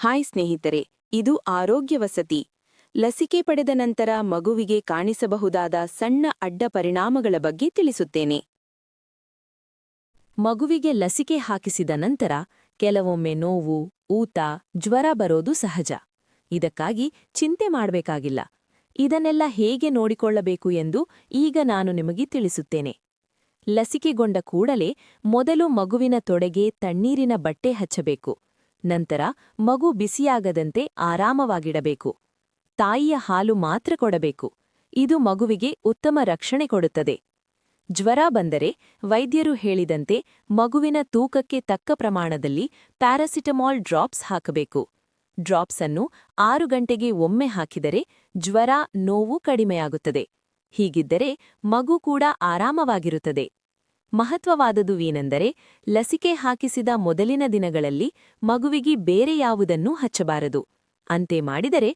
Hi ಸ್ನೇಹಿತರೆ, ಇದು ಆರೋಗ್ಯ ವಸತಿ. ಲಸಿಕೆ ಪಡೆದ ನಂತರ ಮಗುವಿಗೆ ಕಾಣಿಸಬಹುದಾದ ಸಣ್ಣ ಅಡ್ಡ ಪರಿಣಾಮಗಳ ಬಗ್ಗೆ ತಿಳಿಸುತ್ತೇನೆ. ಮಗುವಿಗೆ ಲಸಿಕೆ ಹಾಕಿಸಿದ ನಂತರ ಕೆಲವೊಮ್ಮೆ ನೋವು, ಊತ, ಜ್ವರ ಬರೋದು ಸಹಜ. ಇದಕ್ಕಾಗಿ ಚಿಂತೆ ಮಾಡಬೇಕಾಗಿಲ್ಲ. ಇದನ್ನೆಲ್ಲ ಹೇಗೆ ನೋಡಿಕೊಳ್ಳಬೇಕು ಎಂದು ಈಗ ನಾನು ನಿಮಗೆ ತಿಳಿಸುತ್ತೇನೆ. ಲಸಿಕೆಗೊಂಡ ಕೂಡಲೇ ಮೊದಲು ಮಗುವಿನ ತೊಡೆಗೆ ತಣ್ಣೀರಿನ ಬಟ್ಟೆ ಹಚ್ಚಬೇಕು. ನಂತರ ಮಗು ಬಿಸಿಯಾಗದಂತೆ ಆರಾಮವಾಗಿಡಬೇಕು. ತಾಯಿಯ ಹಾಲು ಮಾತ್ರ ಕೊಡಬೇಕು. ಇದು ಮಗುವಿಗೆ ಉತ್ತಮ ರಕ್ಷಣೆ ಕೊಡುತ್ತದೆ. ಜ್ವರ ಬಂದರೆ ವೈದ್ಯರು ಹೇಳಿದಂತೆ ಮಗುವಿನ ತೂಕಕ್ಕೆ ತಕ್ಕ ಪ್ರಮಾಣದಲ್ಲಿ ಪ್ಯಾರಾಸಿಟಮಾಲ್ ಡ್ರಾಪ್ಸ್ ಹಾಕಬೇಕು. ಡ್ರಾಪ್ಸ್ ಅನ್ನು 6 ಗಂಟೆಗೆ ಒಮ್ಮೆ ಹಾಕಿದರೆ ಜ್ವರ, ನೋವು ಕಡಿಮೆಯಾಗುತ್ತದೆ. ಹೀಗಿದ್ದರೆ ಮಗು ಕೂಡ ಆರಾಮವಾಗಿರುತ್ತದೆ. ಮಹತ್ವವಾದುದು ಏನೆಂದರೆ, ಲಸಿಕೆ ಹಾಕಿಸಿದ ಮೊದಲಿನ ದಿನಗಳಲ್ಲಿ ಮಗುವಿಗೆ ಬೇರೆ ಯಾವುದನ್ನೂ ಹಚ್ಚಬಾರದು. ಅಂತೆ ಮಾಡಿದರೆ